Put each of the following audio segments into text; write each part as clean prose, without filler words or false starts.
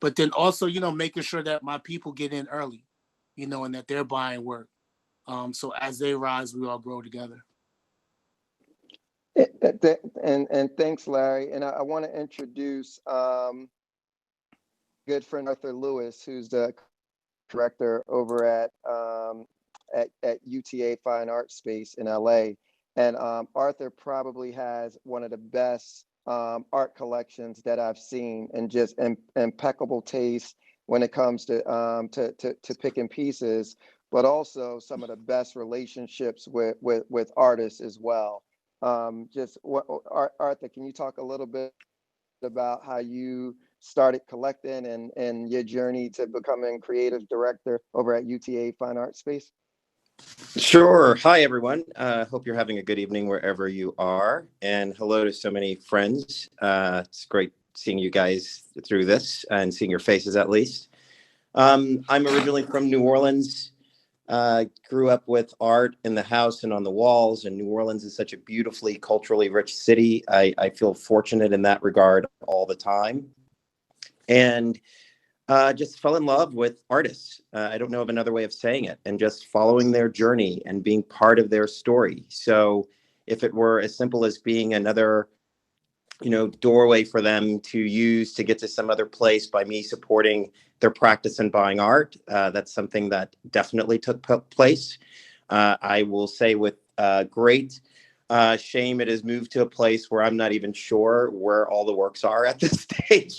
but then also, making sure that my people get in early, and that they're buying work. So as they rise, we all grow together. And thanks, Larry. And I want to introduce good friend Arthur Lewis, who's the director over at UTA Fine Arts Space in LA. And Arthur probably has one of the best art collections that I've seen, and just impeccable taste when it comes to picking pieces, but also some of the best relationships with artists as well. Arthur, can you talk a little bit about how you started collecting and your journey to becoming creative director over at UTA Fine Art Space? Sure. Hi, everyone. Hope you're having a good evening wherever you are. And hello to so many friends. It's great seeing you guys through this and seeing your faces at least. I'm originally from New Orleans. Grew up with art in the house and on the walls, and New Orleans is such a beautifully culturally rich city. I feel fortunate in that regard all the time. And just fell in love with artists. I don't know of another way of saying it, and just following their journey and being part of their story. So if it were as simple as being another, doorway for them to use to get to some other place by me supporting their practice and buying art, that's something that definitely took place. I will say with great shame, it has moved to a place where I'm not even sure where all the works are at this stage.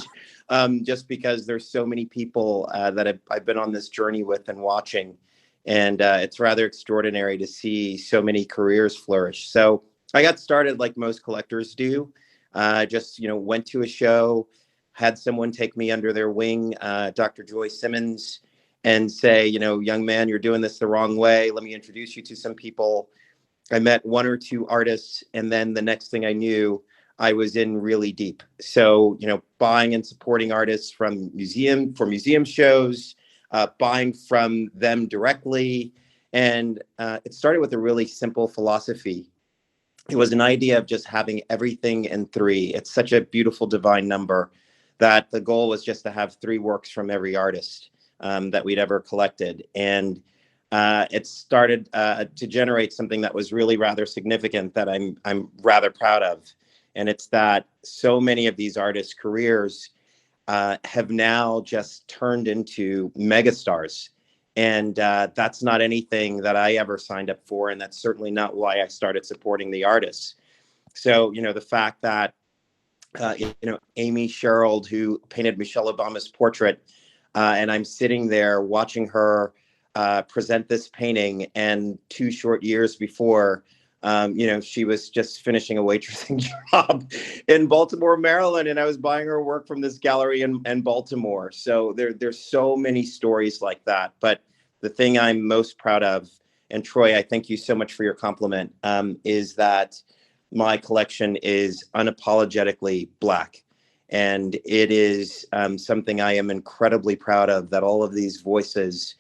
Just because there's so many people that I've been on this journey with and watching. And it's rather extraordinary to see so many careers flourish. So I got started like most collectors do. Just, went to a show, had someone take me under their wing, Dr. Joy Simmons, and say, young man, you're doing this the wrong way. Let me introduce you to some people. I met one or two artists, and then the next thing I knew, I was in really deep. So, buying and supporting artists from museum shows, buying from them directly. And it started with a really simple philosophy. It was an idea of just having everything in three. It's such a beautiful divine number that the goal was just to have three works from every artist that we'd ever collected. And it started to generate something that was really rather significant that I'm rather proud of. And it's that so many of these artists' careers have now just turned into megastars. And that's not anything that I ever signed up for. And that's certainly not why I started supporting the artists. So, the fact that, Amy Sherald, who painted Michelle Obama's portrait, and I'm sitting there watching her present this painting, and 2 short years before, she was just finishing a waitressing job in Baltimore, Maryland, and I was buying her work from this gallery in Baltimore. So there's so many stories like that. But the thing I'm most proud of, and Troy, I thank you so much for your compliment, is that my collection is unapologetically Black. And it is something I am incredibly proud of, that all of these voices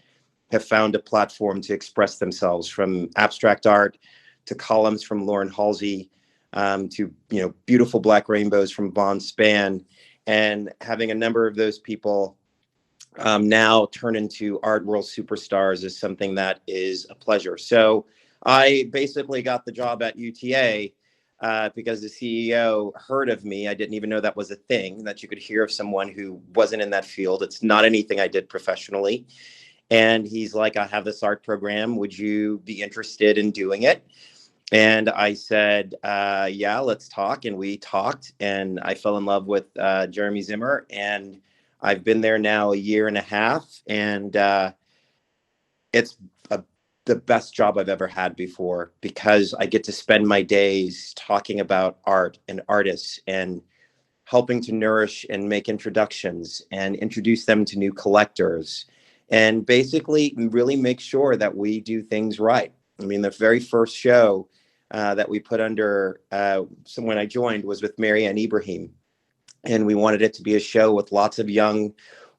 have found a platform to express themselves, from abstract art to columns from Lauren Halsey, to beautiful Black rainbows from Von Span, and having a number of those people now turn into art world superstars is something that is a pleasure. So I basically got the job at UTA because the CEO heard of me. I didn't even know that was a thing, that you could hear of someone who wasn't in that field. It's not anything I did professionally. And he's like, I have this art program. Would you be interested in doing it? And I said, yeah, let's talk. And we talked, and I fell in love with Jeremy Zimmer. And I've been there now 1.5 years. And it's the best job I've ever had before, because I get to spend my days talking about art and artists, and helping to nourish and make introductions and introduce them to new collectors, and basically really make sure that we do things right. I mean, the very first show that we put under when I joined was with Marianne Ibrahim. And we wanted it to be a show with lots of young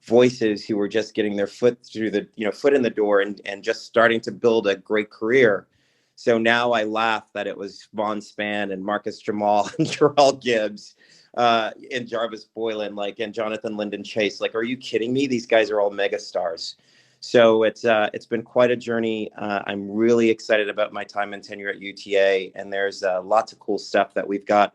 voices who were just getting their foot through the, foot in the door, and just starting to build a great career. So now I laugh that it was Von Span and Marcus Jamal and Gerald Gibbs, and Jarvis Boylan, like, and Jonathan Lyndon Chase. Like, are you kidding me? These guys are all mega stars. So it's been quite a journey. I'm really excited about my time and tenure at UTA, and there's lots of cool stuff that we've got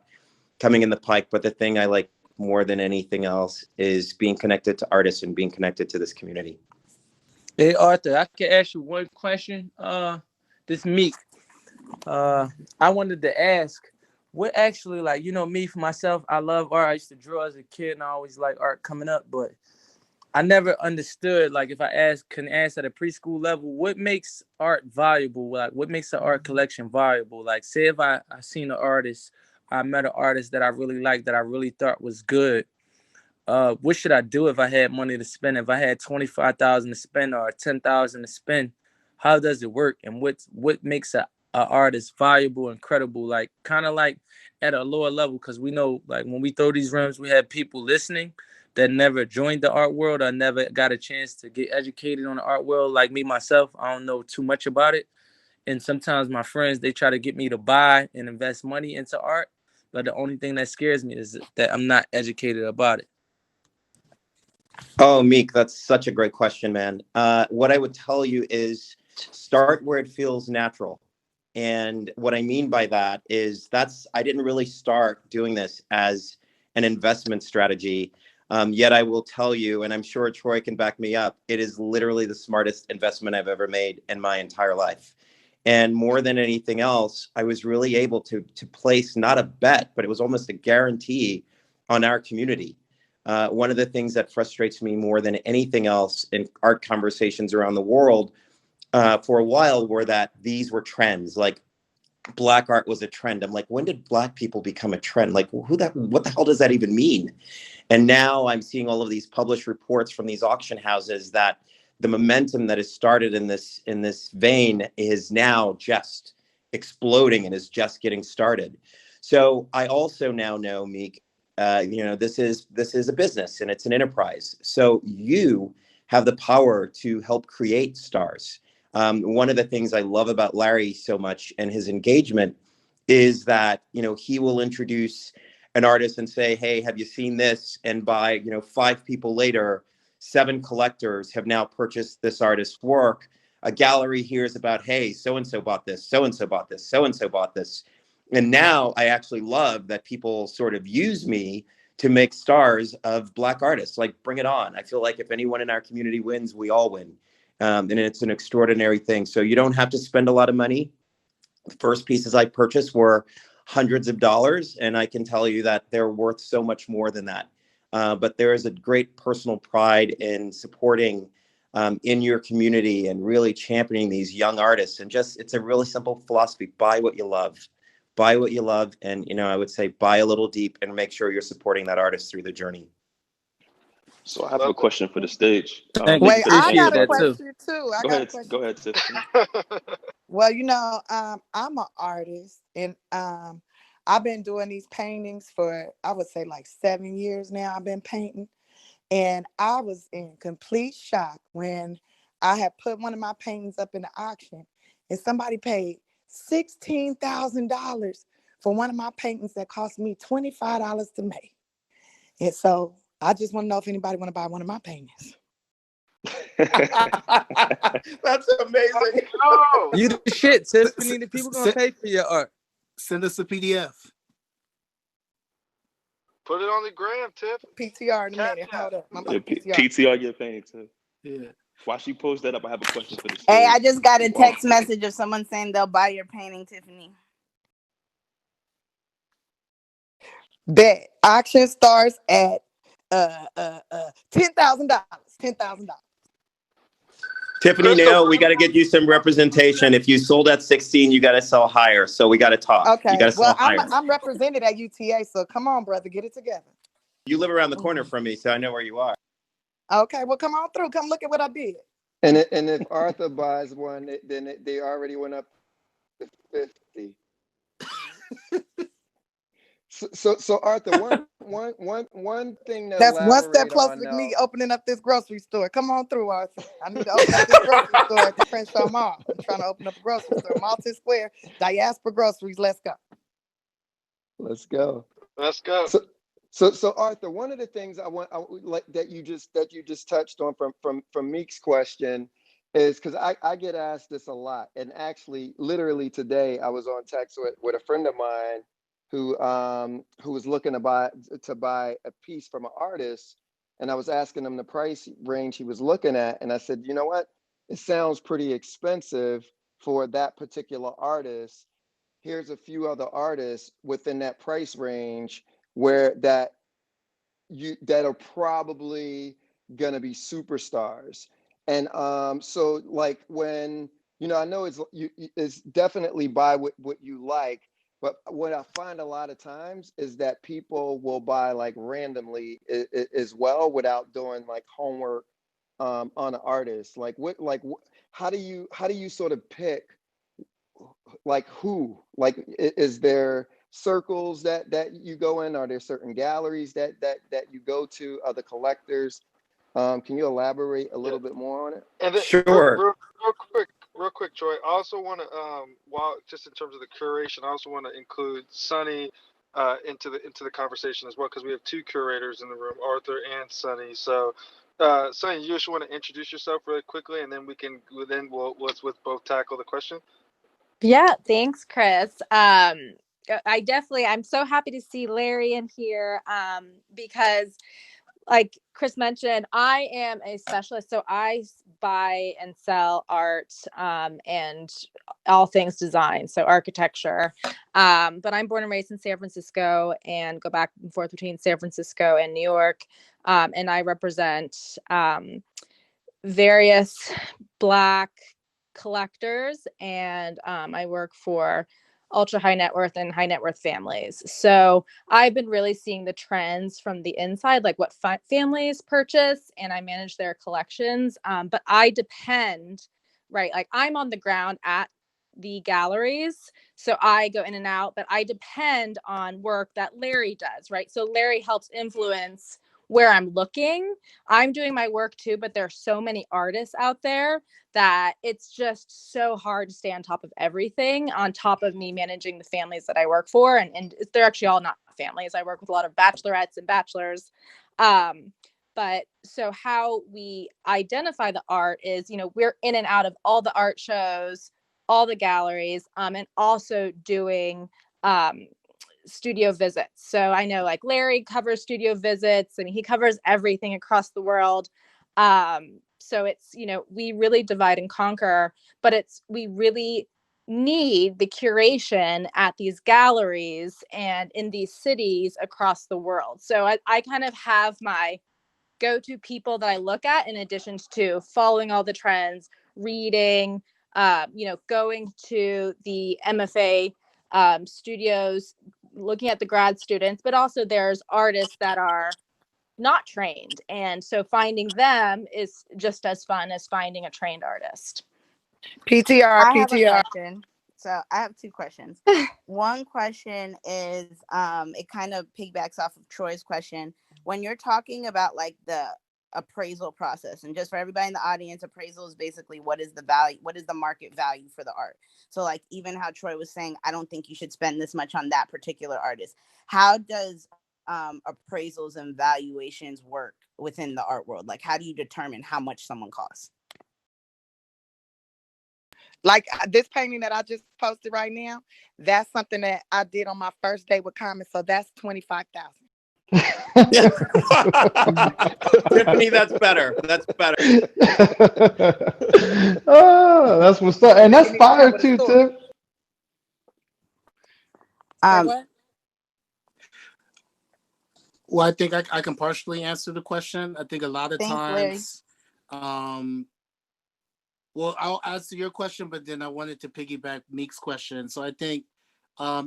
coming in the pike. But the thing I like more than anything else is being connected to artists and being connected to this community. Hey Arthur, I can ask you one question. This Meek. I wanted to ask, what actually, like, you know, me for myself, I love art. I used to draw as a kid, and I always liked art coming up, but I never understood, like, if I can ask at a preschool level, what makes art valuable? Like, what makes an art collection valuable? Like, say if I seen an artist, I met an artist that I really liked, that I really thought was good. What should I do if I had money to spend? If I had 25,000 to spend or 10,000 to spend, how does it work? And what makes a artist valuable and credible? Like, kind of like at a lower level, because we know, like, when we throw these rooms, we have people listening that never joined the art world or never got a chance to get educated on the art world. Like me, myself, I don't know too much about it. And sometimes my friends, they try to get me to buy and invest money into art. But the only thing that scares me is that I'm not educated about it. Oh, Meek, that's such a great question, man. What I would tell you is start where it feels natural. And what I mean by that is I didn't really start doing this as an investment strategy. Yet I will tell you, and I'm sure Troy can back me up, it is literally the smartest investment I've ever made in my entire life. And more than anything else, I was really able to place not a bet, but it was almost a guarantee on our community. One of the things that frustrates me more than anything else in art conversations around the world for a while were that these were trends. Like, Black art was a trend. I'm like, when did Black people become a trend? Like, what the hell does that even mean? And now I'm seeing all of these published reports from these auction houses that the momentum that has started in this vein is now just exploding and is just getting started. So I also now know, Meek, this is a business and it's an enterprise. So you have the power to help create stars. One of the things I love about Larry so much and his engagement is that, he will introduce an artist and say, hey, have you seen this? And by, 5 people later, 7 collectors have now purchased this artist's work. A gallery hears about, hey, so-and-so bought this, so-and-so bought this, so-and-so bought this. And now I actually love that people sort of use me to make stars of Black artists. Like, bring it on. I feel like if anyone in our community wins, we all win. And it's an extraordinary thing. So you don't have to spend a lot of money. The first pieces I purchased were hundreds of dollars, and I can tell you that they're worth so much more than that. But there is a great personal pride in supporting in your community and really championing these young artists. And it's a really simple philosophy: buy what you love. Buy what you love, and I would say buy a little deep and make sure you're supporting that artist through the journey. So I have a question for the stage. Wait, I got a question too. Go ahead, Tiffany. Well, I'm an artist, and I've been doing these paintings for, I would say, like 7 years now. I've been painting, and I was in complete shock when I had put one of my paintings up in the auction, and somebody paid $16,000 for one of my paintings that cost me $25 to make. And so I just want to know if anybody want to buy one of my paintings. That's amazing. Oh, You the shit, Tiffany. The people gonna pay for your art. send us a PDF. Put it on the gram, Tiff. PTR in a minute. Hold up. I'm about to PTR. PTR your painting too. Yeah. While she posts that up, I have a question for the stage. Hey, I just got a text message of someone saying they'll buy your painting, Tiffany. Bet. Auction starts at $10,000. $10,000. Tiffany, no, we got to get you some representation. If you sold at 16, you got to sell higher. So we got to talk. Okay. You got to sell higher. I'm represented at UTA, so come on, brother, get it together. You live around the corner from me, so I know where you are. Okay, well, come on through. Come look at what I did. And if Arthur buys one, then they already went up to 50. So Arthur, one thing that's one step closer to me opening up this grocery store. Come on through, Arthur. I need to open up this grocery store at the Crenshaw Mall. I'm trying to open up a grocery store. Malton Square, Diaspora Groceries. Let's go. Let's go. Let's go. So Arthur, one of the things like that you just touched on from Meek's question is, because I get asked this a lot, and actually literally today I was on text with a friend of mine who was looking to buy a piece from an artist, and I was asking him the price range he was looking at, and I said, you know what, it sounds pretty expensive for that particular artist. Here's a few other artists within that price range where that are probably gonna be superstars. And so like when, I know it's definitely buy what you like, but what I find a lot of times is that people will buy like randomly as well without doing like homework on an artist. How do you sort of pick like who? Like, is there circles that you go in? Are there certain galleries that you go to, other collectors? Can you elaborate a little bit more on it? And then Sure. real quick, Troy. I also want to, while just in terms of the curation, I also want to include Sunny into the conversation as well, because we have two curators in the room, Arthur and Sunny. So, Sunny, you just want to introduce yourself really quickly, and then let's both tackle the question. Yeah, thanks, Chris. I'm so happy to see Larry in here because, like Chris mentioned, I am a specialist. So I buy and sell art and all things design, so architecture. But I'm born and raised in San Francisco and go back and forth between San Francisco and New York. And I represent various Black collectors, and I work for ultra high net worth and high net worth families. So I've been really seeing the trends from the inside, like what families purchase, and I manage their collections. But I depend, right? Like I'm on the ground at the galleries, so I go in and out, but I depend on work that Larry does, right? So Larry helps influence where I'm looking. I'm doing my work too, but there are so many artists out there that it's just so hard to stay on top of everything, on top of me managing the families that I work for. And they're actually all not families. I work with a lot of bachelorettes and bachelors. But so how we identify the art is, we're in and out of all the art shows, all the galleries, and also doing studio visits. So I know like Larry covers studio visits and he covers everything across the world. So it's, we really divide and conquer, but we really need the curation at these galleries and in these cities across the world. So I kind of have my go-to people that I look at, in addition to following all the trends, reading, going to the MFA studios, looking at the grad students, but also there's artists that are not trained. And so finding them is just as fun as finding a trained artist. PTR. I have a question. So I have two questions. One question is, it kind of piggybacks off of Troy's question. When you're talking about like the appraisal process, and just for everybody in the audience, appraisal is basically what is the value, what is the market value for the art. So like even how Troy was saying, I don't think you should spend this much on that particular artist. How does appraisals and valuations work within the art world? Like how do you determine how much someone costs? Like this painting that I just posted right now, that's something that I did on my first day with Carmen. So that's $25,000. Tiffany, that's better. That's better. Oh, that's what's up. And that's fire too, Tiff. Well, I think I can partially answer the question. I think a lot of times, well, I'll answer your question, but then I wanted to piggyback Meek's question. So I think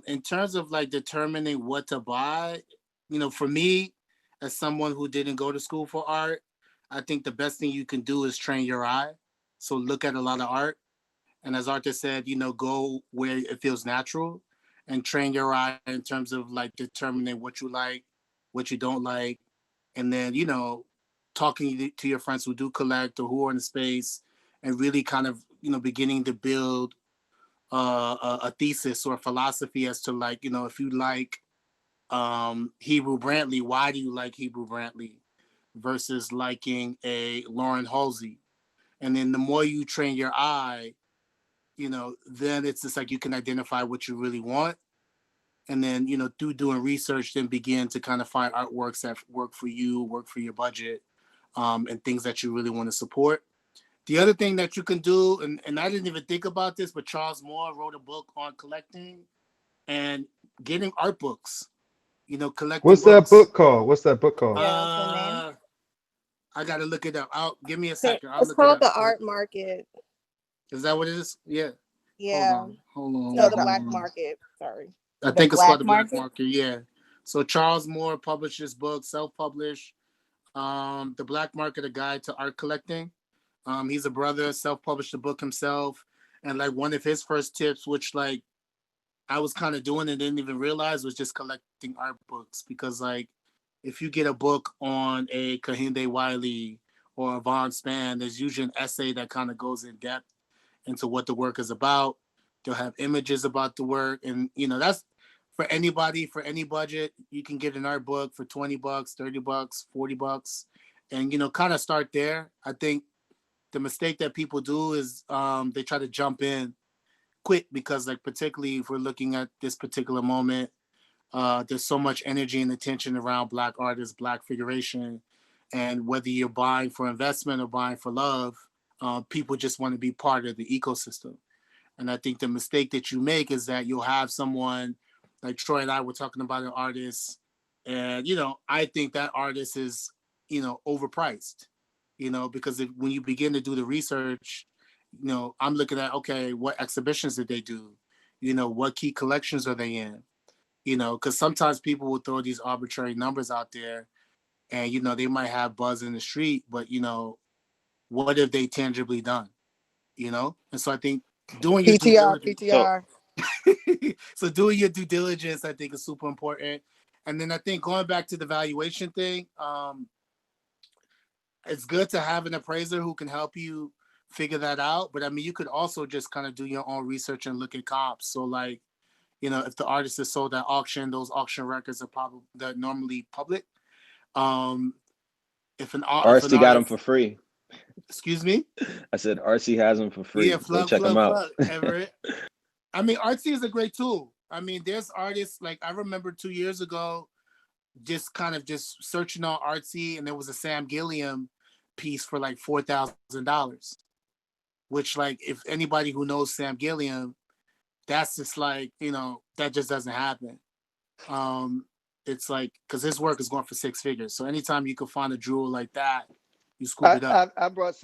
in terms of like determining what to buy, for me, as someone who didn't go to school for art, I think the best thing you can do is train your eye. So look at a lot of art. And as Arthur said, go where it feels natural and train your eye in terms of like determining what you like, what you don't like. And then, talking to your friends who do collect or who are in the space and really kind of, beginning to build a thesis or a philosophy as to like, if you like Hebrew Brantley. Why do you like Hebrew Brantley versus liking a Lauren Halsey? And then the more you train your eye, then it's just like you can identify what you really want. And then, through doing research, then begin to kind of find artworks that work for you, work for your budget, and things that you really want to support. The other thing that you can do, and I didn't even think about this, but Charles Moore wrote a book on collecting and getting art books, collecting What's that books. book called? What's that book called? Yeah, what's the name? I got to look it up. Give me a second. I'll It's look it called up. The Art Market. Is that what it is? Yeah. Yeah. Hold on. No, the black market. Sorry. I The think it's called black the Black market? Market. Yeah. So Charles Moore published this book, self-published, The Black Market: A Guide to Art Collecting. He's a brother, self-published the book himself, and like one of his first tips, which like I was kind of doing and didn't even realize, was just collecting art books, because like if you get a book on a Kehinde Wiley or a Von Span, there's usually an essay that kind of goes in depth into what the work is about. They'll have images about the work, and that's for anybody, for any budget. You can get an art book for $20, $30, $40, and kind of start there. I think the mistake that people do is they try to jump in quick, because like particularly if we're looking at this particular moment, there's so much energy and attention around Black artists, Black figuration, and whether you're buying for investment or buying for love, people just want to be part of the ecosystem. And I think the mistake that you make is that you'll have someone like Troy and I were talking about, an artist, and I think that artist is overpriced, because when you begin to do the research, I'm looking at, okay, what exhibitions did they do, what key collections are they in, because sometimes people will throw these arbitrary numbers out there, and they might have buzz in the street, but what have they tangibly done, and so I think doing your due PTR, diligence. So PTR. So doing your due diligence, I think, is super important. And then I think going back to the valuation thing, it's good to have an appraiser who can help you figure that out. But I mean, you could also just kind of do your own research and look at comps. So like, if the artist is sold at auction, those auction records are probably they're normally public. If an RC got them artist, for free. excuse me, I said RC has them for free. yeah, Go check them out. Everett. I mean, Artsy is a great tool. I mean, there's artists, like I remember 2 years ago, just kind of just searching on Artsy, and there was a Sam Gilliam piece for like $4,000, which like if anybody who knows Sam Gilliam, that's just like, that just doesn't happen. It's like, because his work is going for six figures. So anytime you can find a jewel like that, you scoop it up. I brought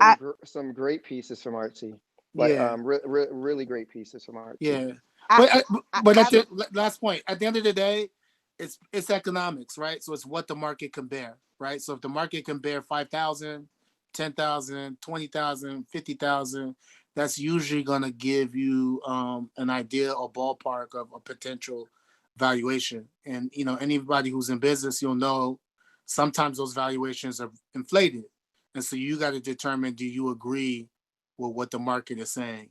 some great pieces from Artsy. Like Yeah. really great pieces from Artsy. Yeah. I- But I at the last point, at the end of the day, it's economics, right? So it's what the market can bear, right? So if the market can bear 5,000, 10,000, 20,000, 50,000, that's usually going to give you an idea or ballpark of a potential valuation. And anybody who's in business, you'll know sometimes those valuations are inflated, and so you got to determine, do you agree with what the market is saying?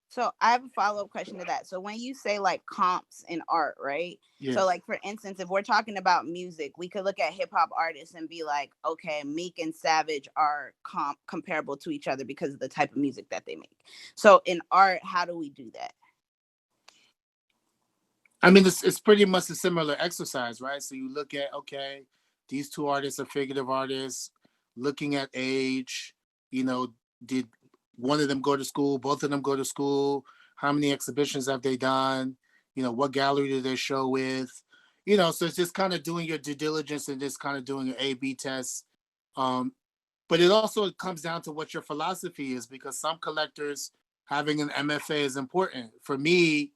So I have a follow-up question to that. So when you say like comps in art, right? Yeah. So like, for instance, if we're talking about music, we could look at hip hop artists and be like, okay, Meek and Savage are comparable to each other because of the type of music that they make. So in art, how do we do that? I mean, it's pretty much a similar exercise, right? So you look at, okay, these two artists are figurative artists, looking at age, did one of them go to school, both of them go to school, how many exhibitions have they done, what gallery do they show with, so it's just kind of doing your due diligence and just kind of doing an A/B test. But it also comes down to what your philosophy is, because some collectors, having an MFA is important. For me,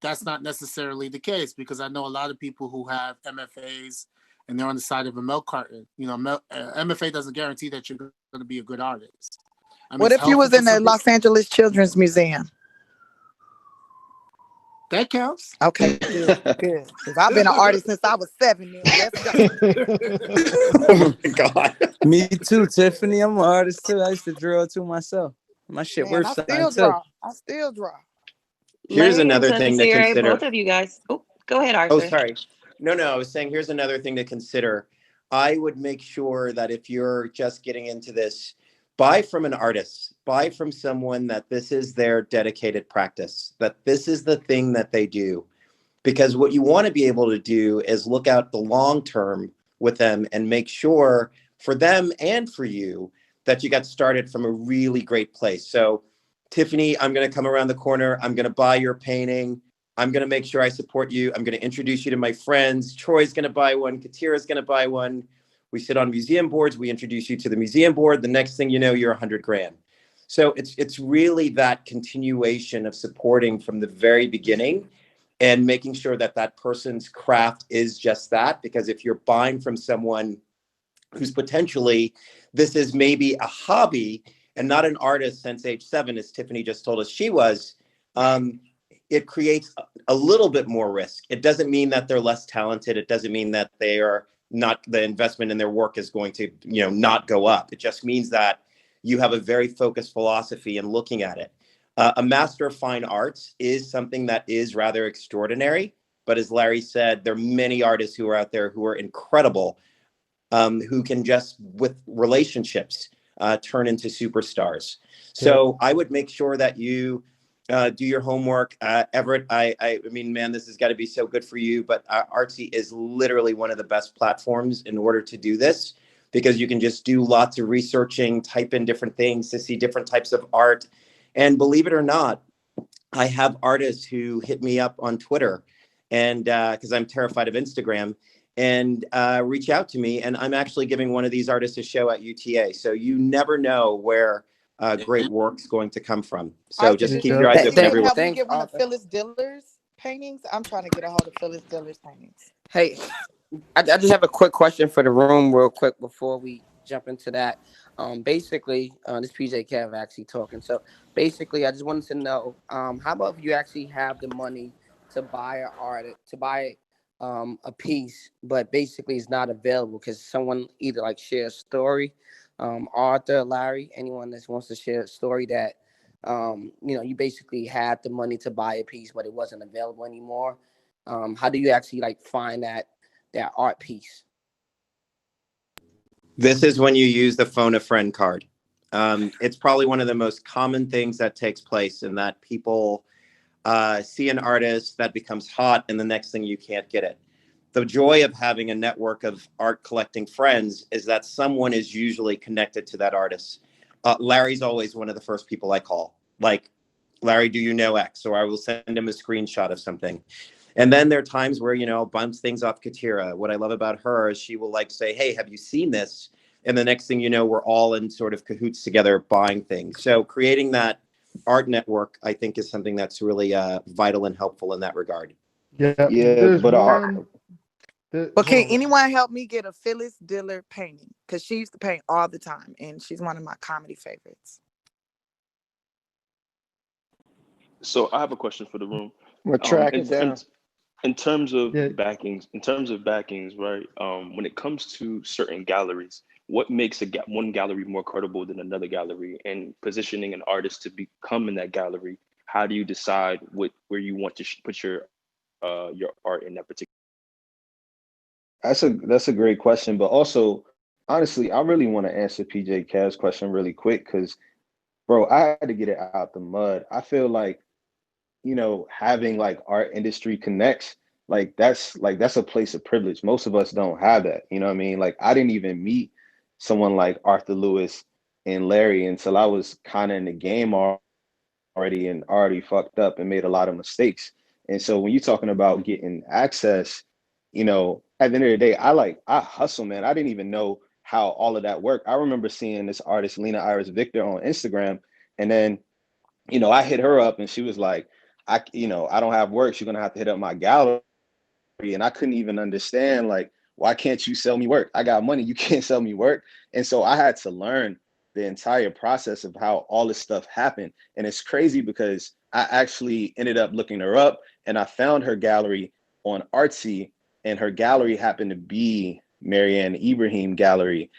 that's not necessarily the case, because I know a lot of people who have MFAs and they're on the side of a milk carton. MFA doesn't guarantee that you're going to be a good artist. I mean, What if you was in the Los Angeles Children's Museum? That counts. Okay, good. Because I've been an artist since I was 7. Let's go. Oh my God. Me too, Tiffany. I'm an artist too. I used to draw too myself. My shit Man, worth I something still too. draw. Here's Larry and another thing to Desiree, consider. both of you guys. Oh, go ahead, Oh, Arthur. sorry. No, I was saying here's another thing to consider. I would make sure that if you're just getting into this, buy from an artist, buy from someone that this is their dedicated practice, that this is the thing that they do. Because what you want to be able to do is look out the long term with them and make sure for them and for you that you got started from a really great place. So, Tiffany, I'm going to come around the corner. I'm going to buy your painting. I'm going to make sure I support you. I'm going to introduce you to my friends. Troy's going to buy one. Katira's going to buy one. We sit on museum boards. We introduce you to the museum board. The next thing you know, you're 100 grand. So it's really that continuation of supporting from the very beginning and making sure that that person's craft is just that. Because if you're buying from someone who's potentially, this is maybe a hobby and not an artist since age 7, as Tiffany just told us she was, it creates a little bit more risk. It doesn't mean that they're less talented. It doesn't mean that they are not, the investment in their work is going to, not go up. It just means that you have a very focused philosophy in looking at it. A master of fine arts is something that is rather extraordinary. But as Larry said, there are many artists who are out there who are incredible, who can just, with relationships, turn into superstars. So I would make sure that you do your homework. Everett, I mean, man, this has got to be so good for you. But Artsy is literally one of the best platforms in order to do this, because you can just do lots of researching, type in different things to see different types of art. And believe it or not, I have artists who hit me up on Twitter, and because I'm terrified of Instagram, and reach out to me. And I'm actually giving one of these artists a show at UTA. So you never know where great work's going to come from. So Arthur, just did keep you, your eyes did open, you everyone. help me Thanks, get one of Arthur. Phyllis Diller's paintings? I'm trying to get a hold of Phyllis Diller's paintings. Hey, I just have a quick question for the room, real quick, before we jump into that. Basically, this PJ Kev actually talking. So basically, I just wanted to know, how about if you actually have the money to buy an art, to buy a piece, but basically it's not available because someone either like share a story, Arthur, Larry, anyone that wants to share a story that you basically had the money to buy a piece, but it wasn't available anymore. How do you actually like find that art piece? This is when you use the phone a friend card. It's probably one of the most common things that takes place, in that people see an artist that becomes hot, and the next thing you can't get it. The joy of having a network of art collecting friends is that someone is usually connected to that artist. Larry's always one of the first people I call. Like, Larry, do you know X? Or I will send him a screenshot of something. And then there are times where, bounce things off Katira. What I love about her is she will like say, hey, have you seen this? And the next thing you know, we're all in sort of cahoots together buying things. So creating that art network, I think, is something that's really vital and helpful in that regard. Yeah, Yeah, there's but one. But Hold can on. anyone help me get a Phyllis Diller painting? Because she used to paint all the time, and she's one of my comedy favorites. So I have a question for the room. we'll track In, it down. in terms of Yeah, backings, right? When it comes to certain galleries, what makes one gallery more credible than another gallery? And positioning an artist to become in that gallery, how do you decide where you want to put your art in that particular? That's a great question, but also honestly, I really want to answer PJ Cav's question really quick because, bro, I had to get it out the mud. I feel like, having like art industry connects, that's a place of privilege. Most of us don't have that. You know what I mean? Like, I didn't even meet someone like Arthur Lewis and Larry until I was kind of in the game already and already fucked up and made a lot of mistakes. And so when you're talking about getting access, at the end of the day, I hustle, man. I didn't even know how all of that worked. I remember seeing this artist, Lena Iris Victor, on Instagram. And then, I hit her up and she was like, I don't have work. You're gonna have to hit up my gallery. And I couldn't even understand, like, why can't you sell me work? I got money, you can't sell me work. And so I had to learn the entire process of how all this stuff happened. And it's crazy because I actually ended up looking her up and I found her gallery on Artsy, and her gallery happened to be Marianne Ibrahim Gallery,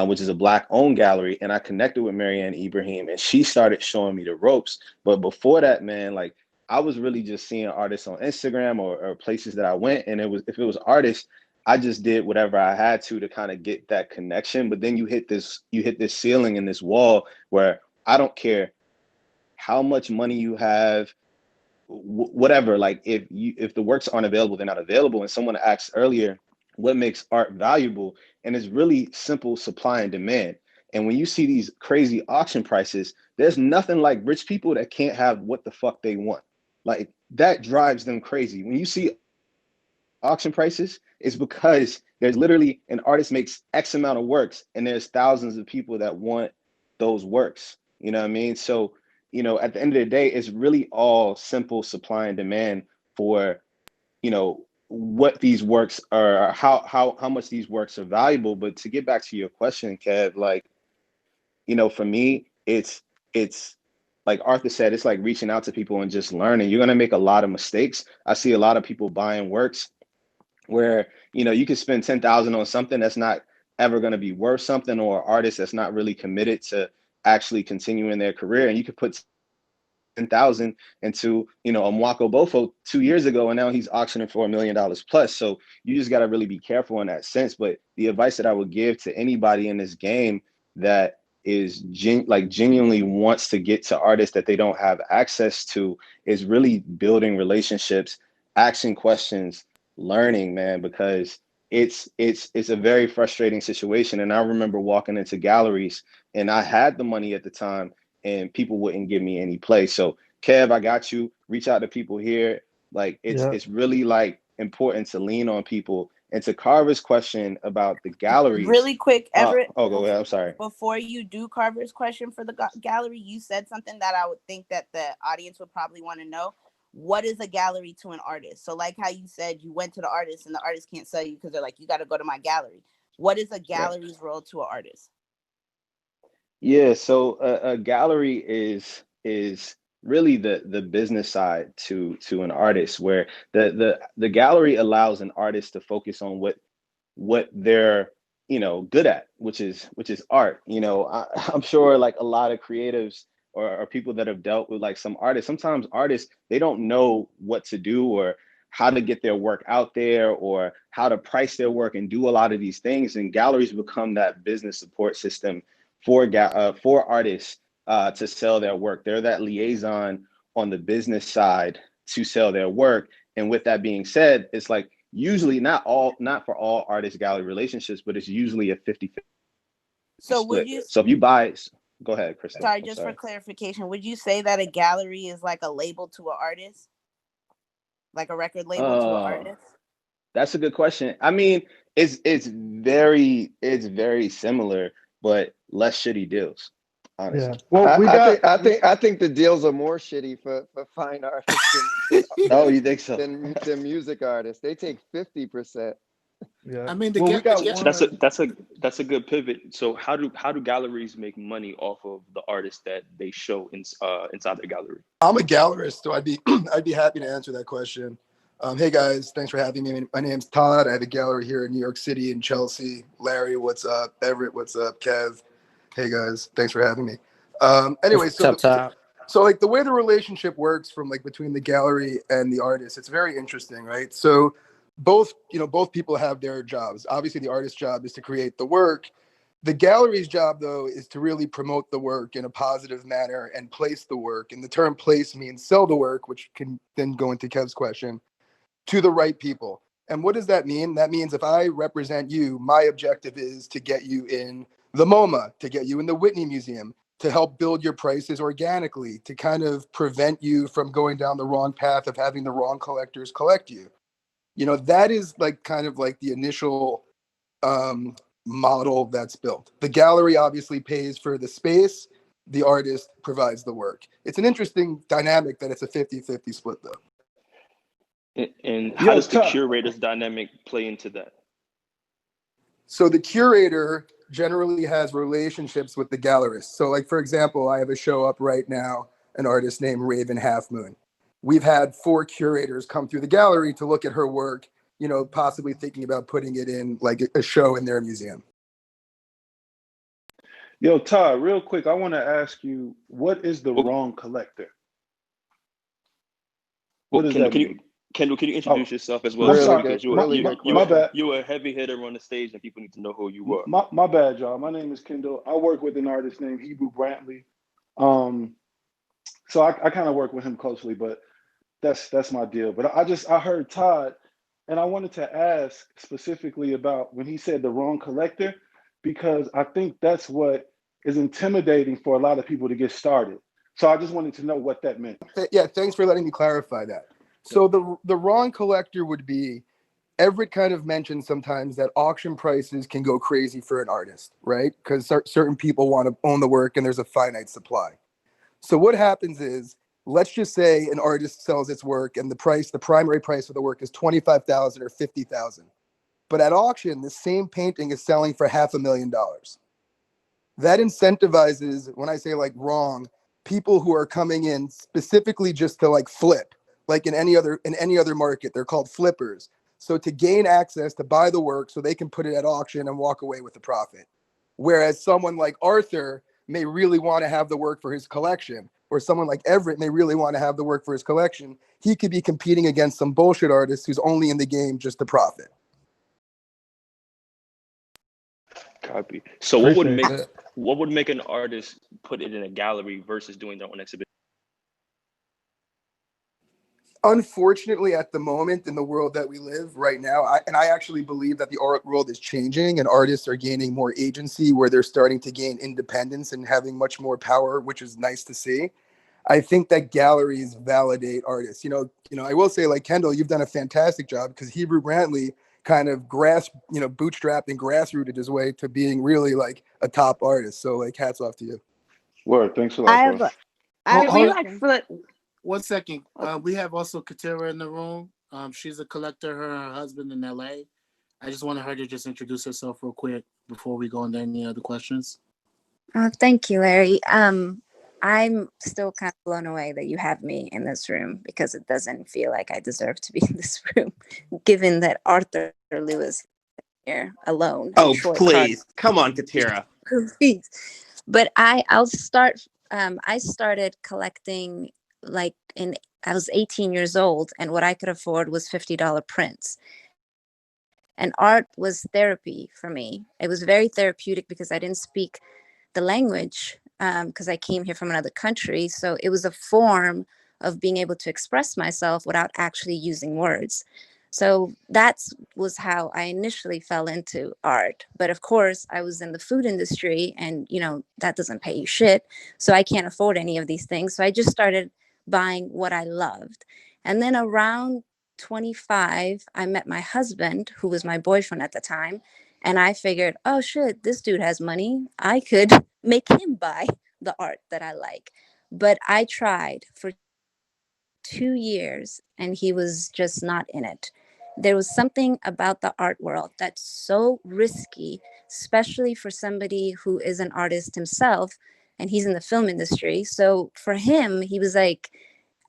which is a Black owned gallery. And I connected with Marianne Ibrahim and she started showing me the ropes. But before that, man, like, I was really just seeing artists on Instagram or places that I went, and if it was artists, I just did whatever I had to kind of get that connection. But then you hit this ceiling and this wall where I don't care how much money you have, whatever. Like if the works aren't available, they're not available. And someone asked earlier, what makes art valuable? And it's really simple supply and demand. And when you see these crazy auction prices, there's nothing like rich people that can't have what the fuck they want. Like that drives them crazy. When you see auction prices, it's because there's literally an artist makes X amount of works and there's thousands of people that want those works. You know what I mean? So, you know, at the end of the day, it's really all simple supply and demand for, you know, what these works are, how much these works are valuable. But to get back to your question, Kev, like, you know, for me, it's like Arthur said, it's like reaching out to people and just learning. You're gonna make a lot of mistakes. I see a lot of people buying works where, you know, you could spend 10,000 on something that's not ever going to be worth something, or an artist that's not really committed to actually continuing their career. And you could put 10,000 into, you know, a Mwako Bofo 2 years ago, and now he's auctioning for $1 million plus. So you just got to really be careful in that sense. But the advice that I would give to anybody in this game that is genuinely wants to get to artists that they don't have access to is really building relationships, asking questions, learning, man, because it's a very frustrating situation. And I remember walking into galleries and I had the money at the time and people wouldn't give me any play. So Kev, I got you. Reach out to people here. Like it's really like important to lean on people. And to Carver's question about the galleries. Really quick, Everett. Go ahead. I'm sorry. Before you do Carver's question for the gallery, you said something that I would think that the audience would probably want to know. What is a gallery to an artist? So like how you said you went to the artist and the artist can't sell you because they're like, you got to go to my gallery. What is a gallery's role to an artist? Yeah, so a gallery is really the business side to an artist, where the gallery allows an artist to focus on what they're, you know, good at, which is art. You know, I'm sure like a lot of creatives or people that have dealt with like some artists, sometimes artists, they don't know what to do or how to get their work out there or how to price their work and do a lot of these things. And galleries become that business support system for artists to sell their work. They're that liaison on the business side to sell their work. And with that being said, it's like usually not for all artist gallery relationships, but it's usually a 50-50 so split. Would you, so if you buy, go ahead, Kristen. Sorry, just for clarification, would you say that a gallery is like a label to an artist? Like a record label to an artist? That's a good question. I mean, it's very similar, but less shitty deals, honestly. Yeah. Well, I think the deals are more shitty for fine artists oh, you think so? than music artists. They take 50%. Yeah. I mean, that's a good pivot. So how do galleries make money off of the artists that they show inside their gallery? I'm a gallerist, so I'd be happy to answer that question. Hey guys, thanks for having me. My name's Todd. I have a gallery here in New York City and Chelsea. Larry, what's up? Everett, what's up? Kev, hey guys, thanks for having me. Anyway, so like the way the relationship works from like between the gallery and the artist, it's very interesting, right? So both people have their jobs. Obviously, the artist's job is to create the work. The gallery's job, though, is to really promote the work in a positive manner and place the work. And the term place means sell the work, which can then go into Kev's question, to the right people. And what does that mean? That means if I represent you, my objective is to get you in the MoMA, to get you in the Whitney Museum, to help build your prices organically, to kind of prevent you from going down the wrong path of having the wrong collectors collect you. You know, that is like kind of like the initial model that's built. The gallery obviously pays for the space. The artist provides the work. It's an interesting dynamic that it's a 50-50 split, though. And how does the curator's dynamic play into that? So the curator generally has relationships with the gallerist. So like, for example, I have a show up right now, an artist named Raven Half Moon. We've had 4 curators come through the gallery to look at her work, you know, possibly thinking about putting it in like a show in their museum. Yo, Todd, real quick, I want to ask you, what is the wrong collector? Well, What does Kendall, that mean? Can you Oh, introduce yourself as well I'm too? Really sorry. good, Because really good My question. bad. you were a heavy hitter on the stage, and people need to know who you were. My bad, y'all. My name is Kendall. I work with an artist named Hebrew Brantley. Um, so I kind of work with him closely, but that's my deal. But I heard Todd, and I wanted to ask specifically about when he said the wrong collector, because I think that's what is intimidating for a lot of people to get started. So I just wanted to know what that meant. Yeah, thanks for letting me clarify that. So the wrong collector would be Everett kind of mentioned sometimes that auction prices can go crazy for an artist, right? Because certain people want to own the work and there's a finite supply. So what happens is, let's just say an artist sells its work and the primary price of the work is 25,000 or 50,000. But at auction, the same painting is selling for $500,000. That incentivizes, when I say like wrong, people who are coming in specifically just to like flip. Like in any other market, they're called flippers. So to gain access to buy the work so they can put it at auction and walk away with the profit. Whereas someone like Arthur may really want to have the work for his collection, or someone like Everett may really want to have the work for his collection. He could be competing against some bullshit artist who's only in the game just to profit. Copy. So Appreciate that. what would make an artist put it in a gallery versus doing their own exhibition? Unfortunately, at the moment in the world that we live right now, I actually believe that the art world is changing and artists are gaining more agency where they're starting to gain independence and having much more power, which is nice to see. I think that galleries validate artists. I will say, like Kendall, you've done a fantastic job because Hebrew Brantley kind of bootstrapped and grassrooted his way to being really like a top artist. So like, hats off to you. Word. Thanks a I lot, bro. have I have Hold, a hold question. on. like flip? One second. We have also Katira in the room. She's a collector. Her and her husband in LA. I just wanted her to just introduce herself real quick before we go into any other questions. Thank you, Larry. I'm still kind of blown away that you have me in this room because it doesn't feel like I deserve to be in this room, given that Arthur Lewis here alone. Oh, Troy please. Come on, Katira. Please. But I'll start. I started collecting I was 18 years old, and what I could afford was $50 prints. And art was therapy for me. It was very therapeutic because I didn't speak the language because I came here from another country. So it was a form of being able to express myself without actually using words. So that was how I initially fell into art. But of course, I was in the food industry and, that doesn't pay you shit. So I can't afford any of these things. So I just started buying what I loved. And then around 25, I met my husband, who was my boyfriend at the time. And I figured, oh shit, this dude has money. I could make him buy the art that I like. But I tried for 2 years and he was just not in it. There was something about the art world that's so risky, especially for somebody who is an artist himself and he's in the film industry. So for him, he was like,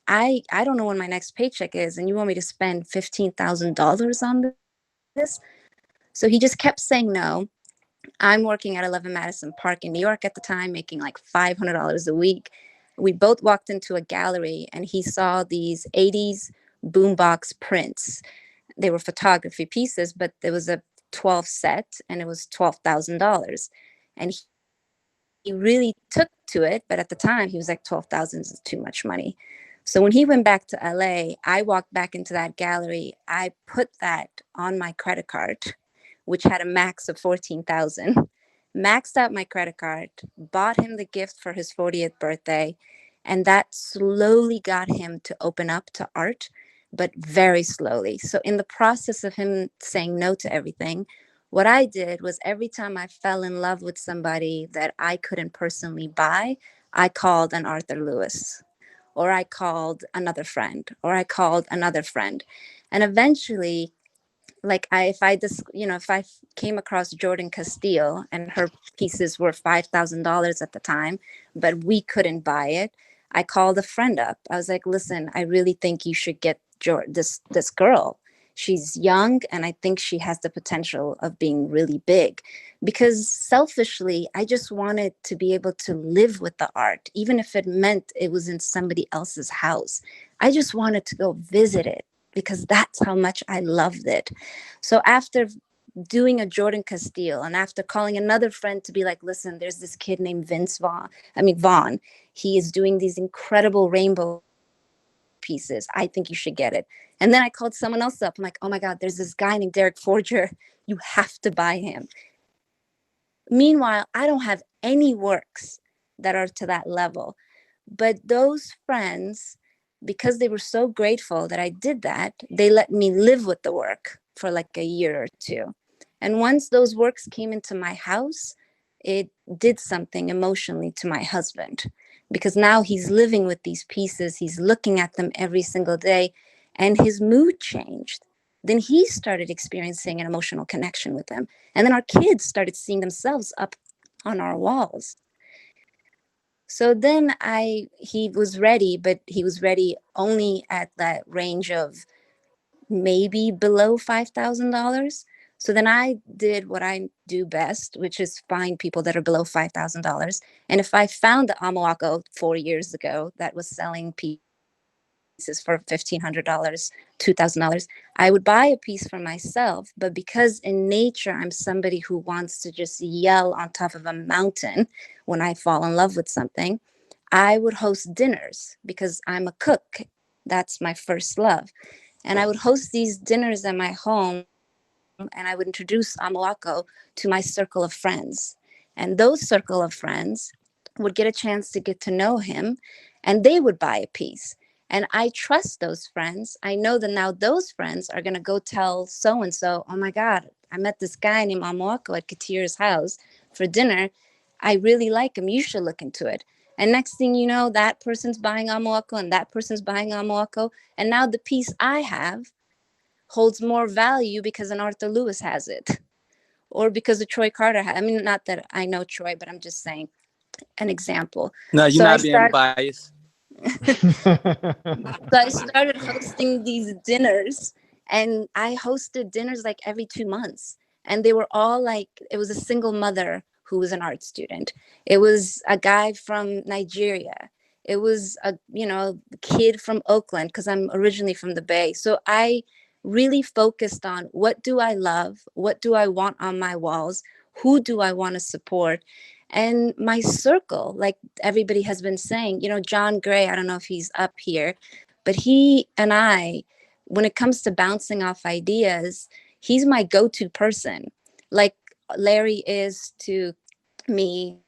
I don't know when my next paycheck is, and you want me to spend $15,000 on this? So he just kept saying no. I'm working at 11 Madison Park in New York at the time, making like $500 a week. We both walked into a gallery and he saw these 80s boombox prints. They were photography pieces, but there was a 12 set and it was $12,000. And he really took to it, but at the time he was like 12,000 is too much money. So when he went back to LA, I walked back into that gallery. I put that on my credit card, which had a max of 14,000, maxed out my credit card, bought him the gift for his 40th birthday. And that slowly got him to open up to art, but very slowly. So in the process of him saying no to everything, what I did was every time I fell in love with somebody that I couldn't personally buy, I called an Arthur Lewis, or I called another friend, or I called another friend. And eventually, like if I came across Jordan Castile and her pieces were $5,000 at the time, but we couldn't buy it, I called a friend up. I was like, listen, I really think you should get this girl. She's young and I think she has the potential of being really big. Because selfishly, I just wanted to be able to live with the art, even if it meant it was in somebody else's house. I just wanted to go visit it because that's how much I loved it. So after doing a Jordan Castile and after calling another friend to be like, listen, there's this kid named Vaughn. He is doing these incredible rainbow pieces. I think you should get it. And then I called someone else up. I'm like, oh my God, there's this guy named Derek Forger. You have to buy him. Meanwhile, I don't have any works that are to that level. But those friends, because they were so grateful that I did that, they let me live with the work for like a year or two. And once those works came into my house, it did something emotionally to my husband, because now he's living with these pieces. He's looking at them every single day, and his mood changed. Then he started experiencing an emotional connection with them. And then our kids started seeing themselves up on our walls. So then he was ready, but he was ready only at that range of maybe below $5,000. So then I did what I do best, which is find people that are below $5,000. And if I found the Amoako 4 years ago that was selling pieces for $1,500, $2,000, I would buy a piece for myself. But because in nature, I'm somebody who wants to just yell on top of a mountain when I fall in love with something, I would host dinners because I'm a cook. That's my first love. And I would host these dinners at my home, and I would introduce Amoako to my circle of friends. And those circle of friends would get a chance to get to know him, and they would buy a piece. And I trust those friends. I know that now those friends are going to go tell so-and-so, oh my God, I met this guy named Amoako at Katir's house for dinner. I really like him. You should look into it. And next thing you know, that person's buying Amoako and that person's buying Amoako. And now the piece I have holds more value because an Arthur Lewis has it, or because a Troy Carter I mean, not that I know Troy, but I'm just saying an example. No, you're So not being biased. So I started hosting these dinners, and I hosted dinners like every 2 months. And they were all like, it was a single mother who was an art student. It was a guy from Nigeria. It was a, kid from Oakland, because I'm originally from the Bay. So I really focused on, what do I love? What do I want on my walls? Who do I want to support? And my circle, like everybody has been saying, John Gray, I don't know if he's up here, but he and I, when it comes to bouncing off ideas, he's my go-to person. Like Larry is to me,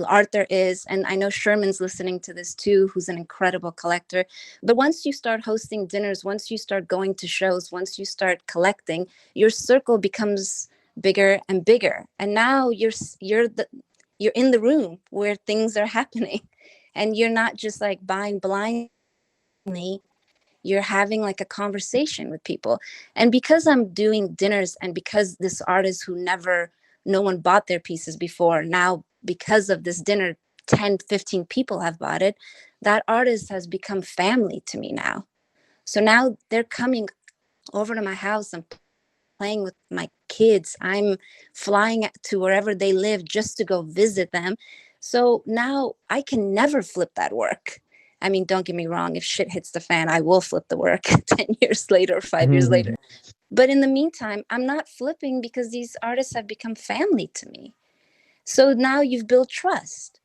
Arthur is, and I know Sherman's listening to this too, who's an incredible collector. But once you start hosting dinners, once you start going to shows, once you start collecting, your circle becomes bigger and bigger. And now you're in the room where things are happening, and you're not just like buying blindly. You're having like a conversation with people. And because I'm doing dinners, and because this artist who no one bought their pieces before, now because of this dinner, 10, 15 people have bought it, that artist has become family to me now. So now they're coming over to my house and playing with my kids. I'm flying to wherever they live just to go visit them. So now I can never flip that work. I mean, don't get me wrong. If shit hits the fan, I will flip the work 10 years later, 5 years later. But in the meantime, I'm not flipping, because these artists have become family to me. So now you've built trust.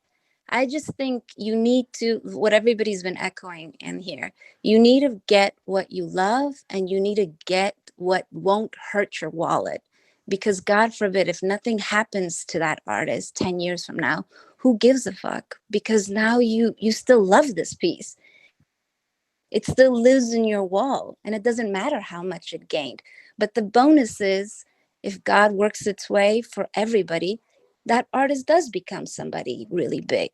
I just think you need to, what everybody's been echoing in here, you need to get what you love, and you need to get what won't hurt your wallet. Because God forbid, if nothing happens to that artist 10 years from now, who gives a fuck? Because now you still love this piece. It still lives in your wall, and it doesn't matter how much it gained. But the bonus is, if God works its way for everybody, that artist does become somebody really big.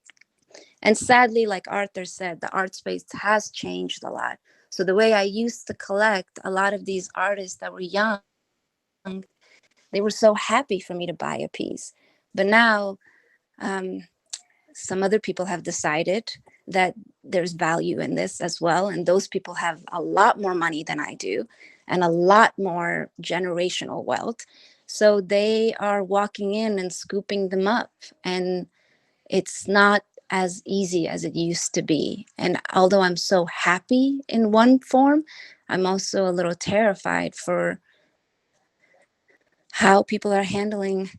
And sadly, like Arthur said, the art space has changed a lot. So the way I used to collect, a lot of these artists that were young, they were so happy for me to buy a piece. But now, some other people have decided that there's value in this as well. And those people have a lot more money than I do, and a lot more generational wealth. So they are walking in and scooping them up. And it's not as easy as it used to be. And although I'm so happy in one form, I'm also a little terrified for how people are handling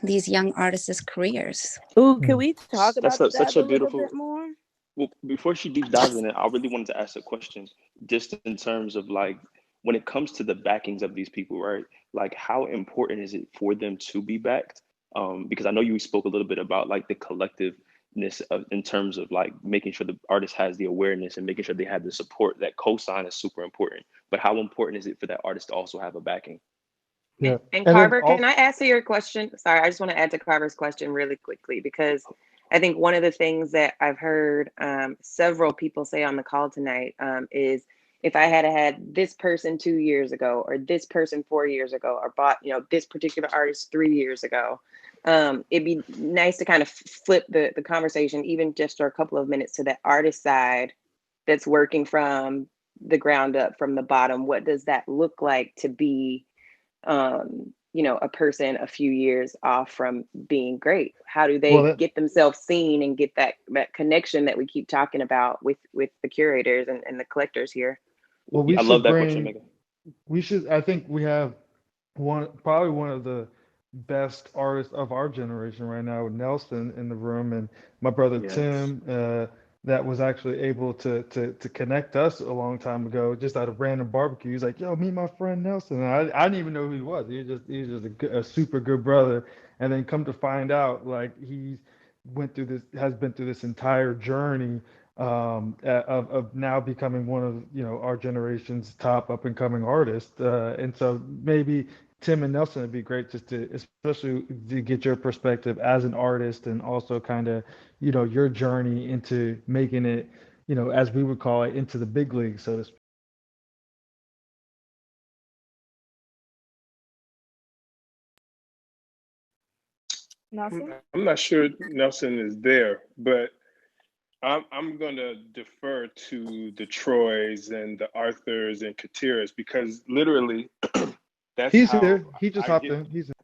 these young artists' careers. Ooh, can we talk That's about such that a a little beautiful. bit more? Well, before she deep dives in it, I really wanted to ask a question, just in terms of like when it comes to the backings of these people, right? Like, how important is it for them to be backed? Because I know you spoke a little bit about like the collectiveness of in terms of like making sure the artist has the awareness and making sure they have the support. That cosign is super important. But how important is it for that artist to also have a backing? Yeah. And And then Carver, can also, I answer your question? Sorry, I just want to add to Carver's question really quickly because I think one of the things that I've heard several people say on the call tonight is if I had this person 2 years ago, or this person 4 years ago, or bought this particular artist 3 years ago, it'd be nice to kind of flip the conversation even just for a couple of minutes to the artist side that's working from the ground up, from the bottom. What does that look like to be a person a few years off from being great? How do well, they get themselves seen and get that connection that we keep talking about with the curators and the collectors here? we I love should that question, bring, Megan. I think we have probably one of the best artists of our generation right now with Nelson in the room, and my brother Yes. Tim, that was actually able to connect us a long time ago, just at a random barbecue. He's like, "Yo, meet my friend Nelson." And I didn't even know who he was. He's just a super good brother. And then come to find out, like has been through this entire journey of now becoming one of our generation's top up and coming artists. And so maybe Tim and Nelson, it'd be great just to, especially to get your perspective as an artist, and also kind of, your journey into making it, as we would call it, into the big league, so to speak. Nelson? I'm not sure Nelson is there, but I'm going to defer to the Troys and the Arthurs and Katiras because literally that's He's how here. He just I hopped get. in. He's in.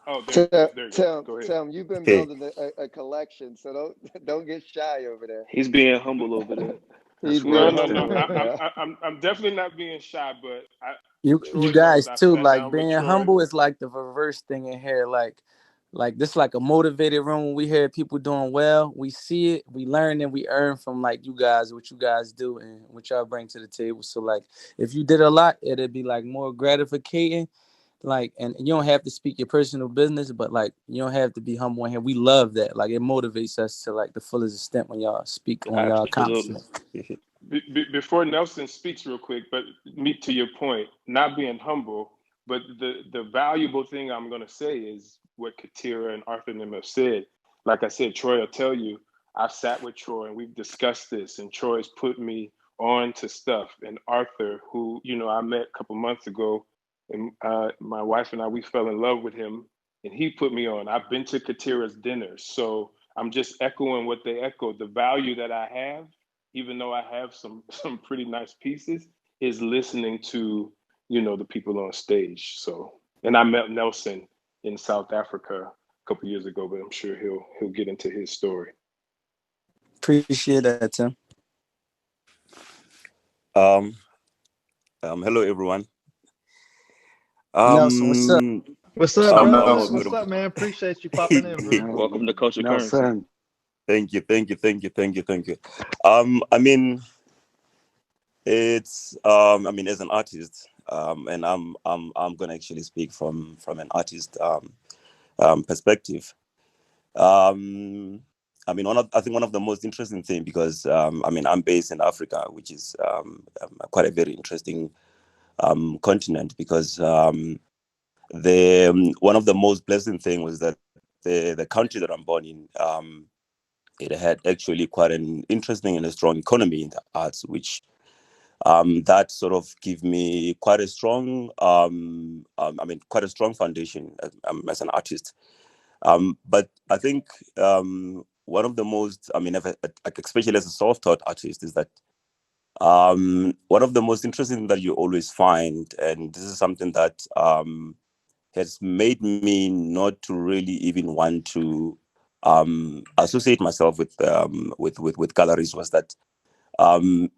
Oh, there Tim, you go. There you go. Tim, Go ahead. Tim, you've been Okay. building a collection, so don't get shy over there. He's being humble over there. He's That's No, being real. no, no. humble right now. I'm definitely not being shy, but You Troy knows guys I too, sat like down with being Troy. humble is like the reverse thing in here. Like this like a motivated room. When we hear people doing well, we see it, we learn, and we earn from like you guys, what you guys do and what y'all bring to the table. So like if you did a lot, it'd be like more gratificating. Like, and you don't have to speak your personal business, but like you don't have to be humble in here. We love that. Like it motivates us to like the fullest extent when y'all speak on y'all Absolutely. accomplishments. Before Nelson speaks real quick, but me to your point, not being humble, but the valuable thing I'm going to say is what Katira and Arthur and them have said. Like I said, Troy will tell you, I've sat with Troy and we've discussed this, and Troy's put me on to stuff. And Arthur, who, I met a couple months ago, and my wife and I, we fell in love with him, and he put me on. I've been to Katira's dinners. So I'm just echoing what they echoed. The value that I have, even though I have some pretty nice pieces, is listening to the people on stage. So, and I met Nelson in South Africa a couple years ago, but I'm sure he'll get into his story. Appreciate that, Tim. Hello everyone. Nelson, what's up? What's First up, of brother? all, What's up, man? Appreciate you popping in, bro. Welcome to Culture Currency. Nelson. Thank you. I mean, it's as an artist, and I'm gonna actually speak from an artist perspective. I think one of the most interesting thing, because I'm based in Africa, which is quite a very interesting continent, because the one of the most pleasant thing was that the country that I'm born in, it had actually quite an interesting and a strong economy in the arts, which that sort of give me quite a strong quite a strong foundation as an artist. But I think one of the most, especially as a self-taught artist, is that one of the most interesting that you always find, and this is something that has made me not to really even want to associate myself with galleries was that um,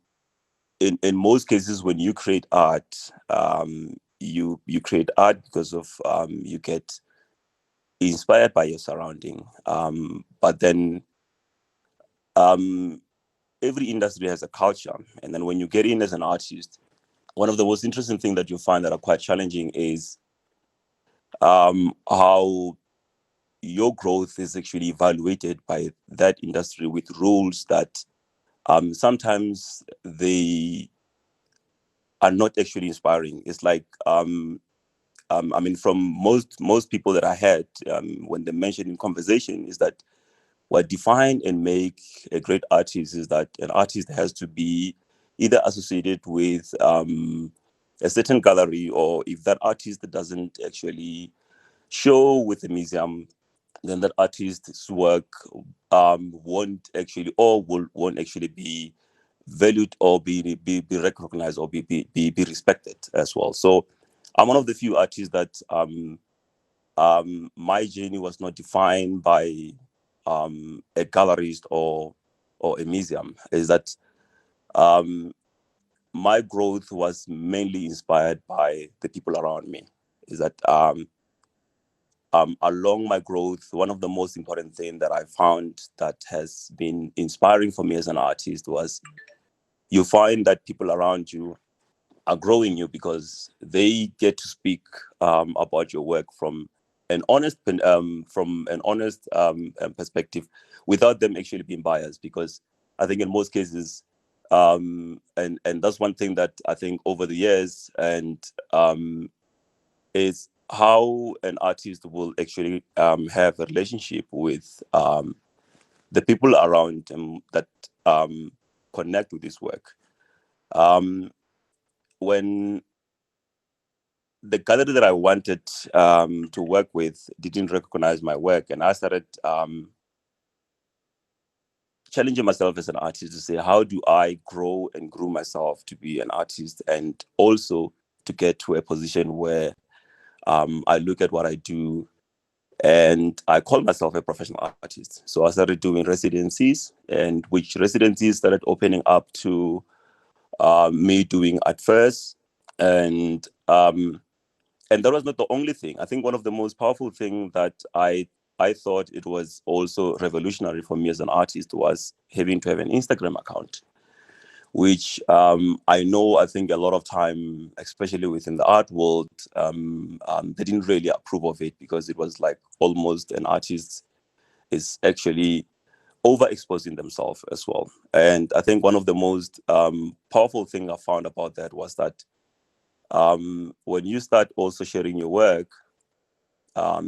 in most cases when you create art, you create art because of you get inspired by your surrounding. But then um, every industry has a culture, and then when you get in as an artist, one of the most interesting things that you find that are quite challenging is how your growth is actually evaluated by that industry with rules that sometimes they are not actually inspiring. It's like I mean, from most people that I had when they mentioned in conversation is that what define and make a great artist is that an artist has to be either associated with a certain gallery, or if that artist doesn't actually show with a museum, then that artist's work won't actually or won't actually be valued or be recognized or be respected as well. So I'm one of the few artists that my journey was not defined by a gallerist or a museum. Is that um, my growth was mainly inspired by the people around me. Is that along my growth, one of the most important things that I found that has been inspiring for me as an artist was you find that people around you are growing you because they get to speak about your work from an honest perspective without them actually being biased. Because I think in most cases, and that's one thing that I think over the years and is how an artist will actually have a relationship with the people around them that connect with this work. Um, when the gallery that I wanted to work with didn't recognize my work, and I started challenging myself as an artist to say, how do I grow and groom myself to be an artist, and also to get to a position where I look at what I do and I call myself a professional artist. So I started doing residencies, and which residencies started opening up to me doing art first, and and that was not the only thing. I think one of the most powerful thing that I thought it was also revolutionary for me as an artist was having to have an Instagram account, which I think a lot of time, especially within the art world, they didn't really approve of it because it was like almost an artist is actually overexposing themselves as well. And I think one of the most powerful thing I found about that was that when you start also sharing your work,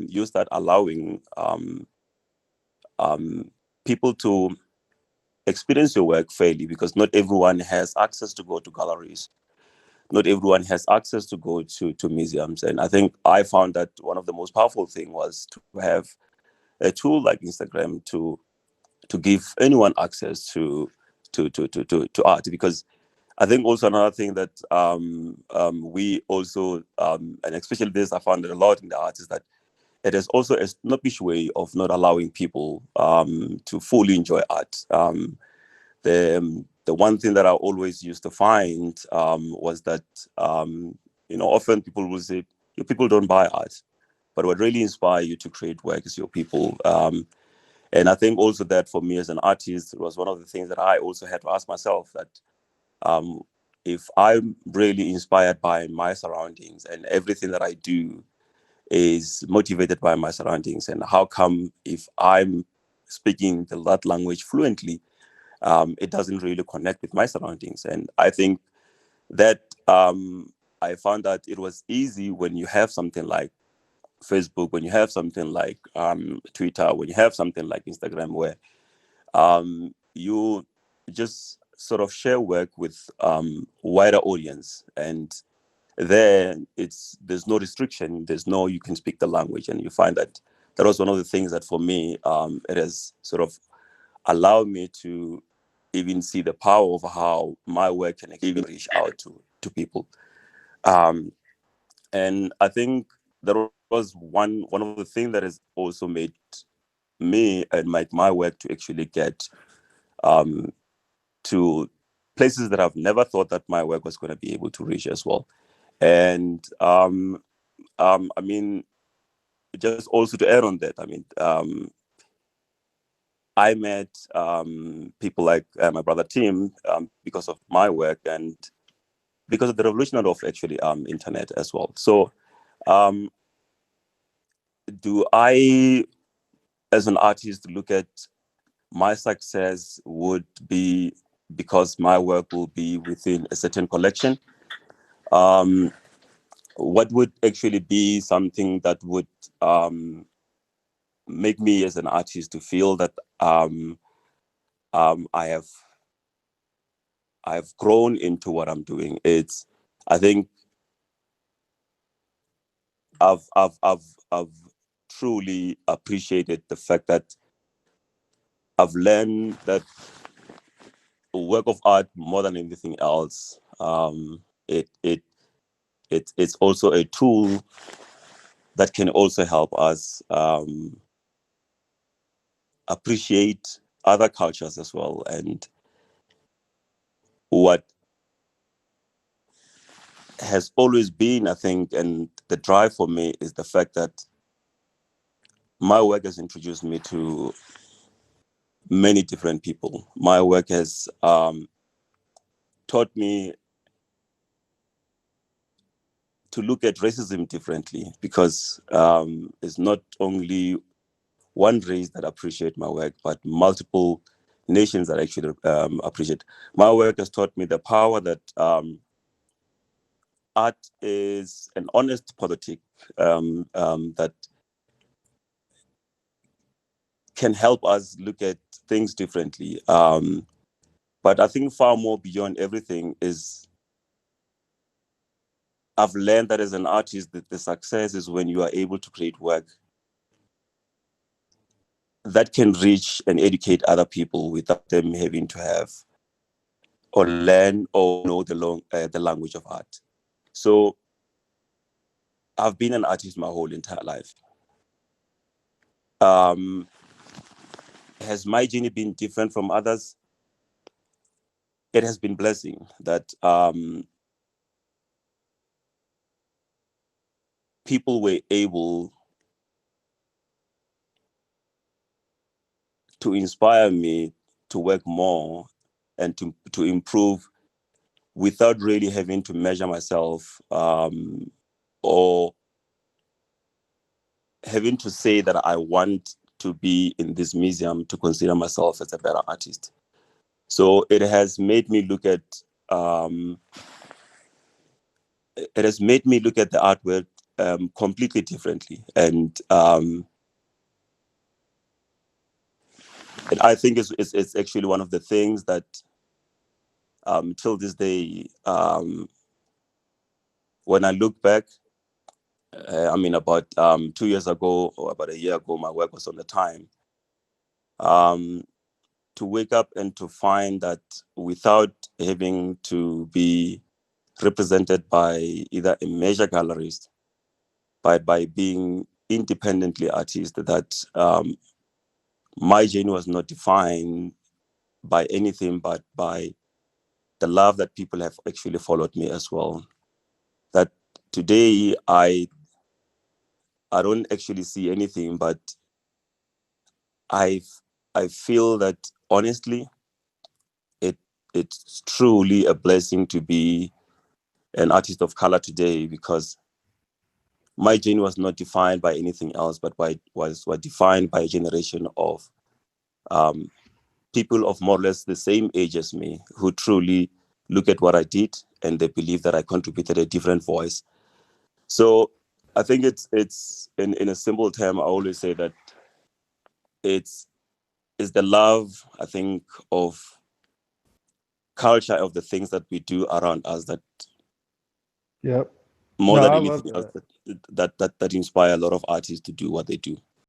you start allowing people to experience your work fairly, because not everyone has access to go to galleries. Not everyone has access to go to museums. And I think I found that one of the most powerful thing was to have a tool like Instagram to give anyone access to art. Because I think also another thing that we also and especially this I found it a lot in the art is that it is also a snobbish way of not allowing people to fully enjoy art. The one thing that I always used to find was that often people will say your people don't buy art, but what really inspire you to create work is your people. And I think also that for me as an artist, it was one of the things that I also had to ask myself that um, if I'm really inspired by my surroundings and everything that I do is motivated by my surroundings, and how come if I'm speaking that language fluently, it doesn't really connect with my surroundings? And I think that I found that it was easy when you have something like Facebook, when you have something like Twitter, when you have something like Instagram, where you just sort of share work with wider audience, and then there's no restriction, there's no you can speak the language. And you find that that was one of the things that for me it has sort of allowed me to even see the power of how my work can even reach out to people. um, and I think there was one of the things that has also made me and my work to actually get to places that I've never thought that my work was going to be able to reach as well. And I mean, just also to add on that, I mean, I met people like my brother Tim because of my work and because of the revolution of actually internet as well. So do I, as an artist, look at my success would be because my work will be within a certain collection? What would actually be something that would make me as an artist to feel that I've grown into what I'm doing? It's, I think I've truly appreciated the fact that I've learned that a work of art, more than anything else, it's also a tool that can also help us appreciate other cultures as well. And what has always been, I think, and the drive for me is the fact that my work has introduced me to many different people. My work has taught me to look at racism differently, because it's not only one race that appreciate my work, but multiple nations that actually appreciate. My work has taught me the power that art is an honest politic that can help us look at things differently. But I think far more beyond everything is I've learned that as an artist, that the success is when you are able to create work that can reach and educate other people without them having to have or learn or know the language of art. So I've been an artist my whole entire life. Has my journey been different from others? It has been blessing that people were able to inspire me to work more and to improve without really having to measure myself or having to say that I want to be in this museum to consider myself as a better artist. So it has made me look at the artwork completely differently, and I think it's actually one of the things that till this day, when I look back, I mean, about 2 years ago or about a year ago, my work was on the time. To wake up and to find that without having to be represented by either a major gallerist, but by being independently artist, that my journey was not defined by anything but by the love that people have actually followed me as well. That today I don't actually see anything, but I feel that honestly, it's truly a blessing to be an artist of color today, because my journey was not defined by anything else, but was defined by a generation of people of more or less the same age as me, who truly look at what I did and they believe that I contributed a different voice. So I think it's in a simple term, I always say that it's the love, I think, of culture, of the things that we do around us, that Yep. more No, than I love anything else, that. that inspire a lot of artists to do what they do.